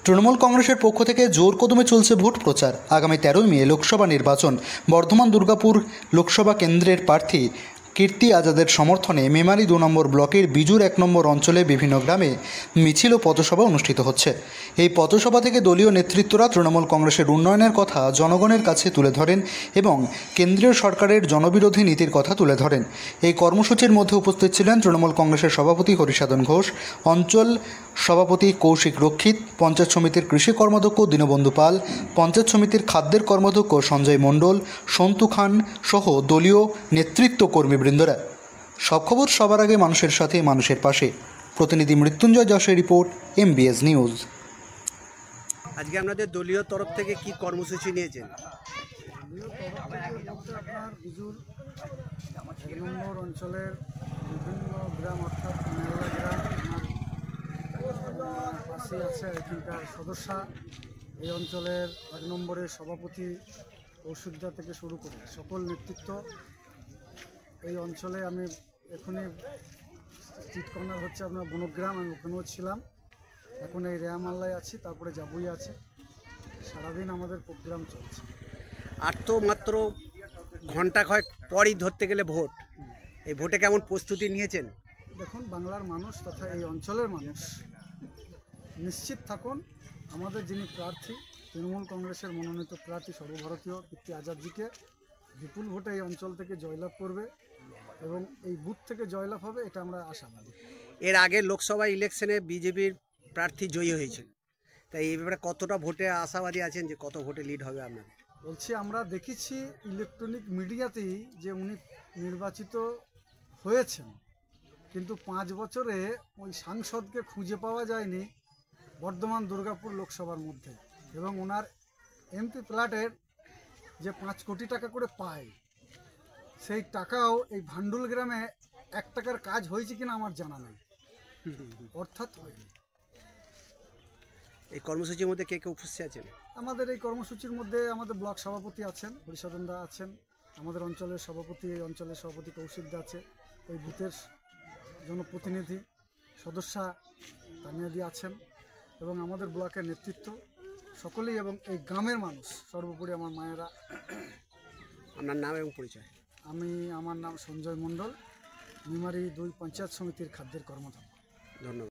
তৃণমূল কংগ্রেসের পক্ষ থেকে জোর কদমে চলছে ভোট প্রচার। আগামী 13ই মে লোকসভা নির্বাচন। বর্ধমান দুর্গাপুর লোকসভা কেন্দ্রের প্রার্থী কীর্তি আজাদের সমর্থনে মেমারি 2 নম্বর ব্লকের বিজুর 1 নম্বর অঞ্চলে বিভিন্ন গ্রামে মিছিল ও পথসভা অনুষ্ঠিত হচ্ছে। এই পথসভা থেকে দলীয় নেতৃত্বরা তৃণমূল কংগ্রেসের উন্নয়নের কথা জনগণের কাছে তুলে ধরেন এবং কেন্দ্রীয় সরকারের জনবিরোধী নীতির কথা তুলে ধরেন। এই কর্মসূচির মধ্যে উপস্থিত ছিলেন তৃণমূল কংগ্রেসের সভাপতি হরিসাধন ঘোষ, অঞ্চল সভাপতি কৌশিক রক্ষিত, পঞ্চায়েত সমিতির কৃষি কর্মাধ্যক্ষ দীনবন্ধু পাল, পঞ্চায়েত সমিতির খাদ্যের কর্মাধ্যক্ষ সঞ্জয় মণ্ডল, সন্তু খান সহ দলীয় নেতৃত্ব কর্মীবৃন্দরা। সব খবর সবার আগে মানুষের সাথে, মানুষের পাশে। প্রতিনিধি মৃত্যুঞ্জয় যশের রিপোর্ট, MBS নিউজ। আজকে আপনাদের দলীয় তরফ থেকে কি কর্মসূচি নিয়েছেন? আপনার বিজুর 1 নম্বর অঞ্চলের বিভিন্ন গ্রাম অর্থাৎ মেলা গ্রাম আমার পাশে আছে এখানকার সদস্যা, এই অঞ্চলের 1 নম্বরের সভাপতি কৌশিকদা থেকে শুরু করে সকল নেতৃত্ব এই অঞ্চলে। আমি এখনই স্ট্রিট কর্নার হচ্ছে আপনার বনগ্রাম, আমি ওখানেও ছিলাম, এখন এই রেয়ামাল্লায় আছি, তারপরে যাবই আছে। সারাদিন আমাদের প্রোগ্রাম চলছে। আর তো মাত্র ঘন্টা কয়েক পরই ধরতে গেলে ভোট। এই ভোটে কেমন প্রস্তুতি নিয়েছেন? দেখুন, বাংলার মানুষ তথা এই অঞ্চলের মানুষ নিশ্চিত থাকুন, আমাদের যিনি প্রার্থী তৃণমূল কংগ্রেসের মনোনীত প্রার্থী সর্বভারতীয় কীর্তি আজাদজিকে বিপুল ভোটে এই অঞ্চল থেকে জয়লাভ করবে এবং এই বুথ থেকে জয়লাভ হবে, এটা আমরা আশাবাদী। এর আগে লোকসভা ইলেকশনে বিজেপির প্রার্থী জয়ী হয়েছে, তাই এই ব্যাপারে কতটা ভোটে আশাবাদী আছেন যে কত ভোটে লিড হবে আপনাদের? বলছি, আমরা দেখেছি ইলেকট্রনিক মিডিয়াতেই যে উনি নির্বাচিত হয়েছেন, কিন্তু 5 বছরে ওই সাংসদকে খুঁজে পাওয়া যায়নি বর্ধমান দুর্গাপুর লোকসভার মধ্যে, এবং ওনার MP প্ল্যাটের যে 5 কোটি টাকা করে পায়, সেই টাকাও এই ভান্ডুল গ্রামে 1 টাকার কাজ হয়েছে কিনা আমার জানা নেই, অর্থাৎ হয়নি। এই কর্মসূচির মধ্যে কে কে উপস্থিত আছেন? আমাদের এই কর্মসূচির মধ্যে আমাদের ব্লক সভাপতি আছেন, হরিসাধন দা আছেন, আমাদের অঞ্চলের সভাপতি, এই অঞ্চলের সভাপতি কৌশিক দা আছে, ওই বুথের জনপ্রতিনিধি সদস্যা তানিয়াদি আছেন, এবং আমাদের ব্লকের নেতৃত্ব সকলেই, এবং এই গ্রামের মানুষ সর্বোপরি আমার মায়েরা। আপনার নাম এবং পরিচয়? আমার নাম সঞ্জয় মণ্ডল, মেমারি 2 পঞ্চায়েত সমিতির খাদ্যের কর্মাধ্যক্ষ। ধন্যবাদ।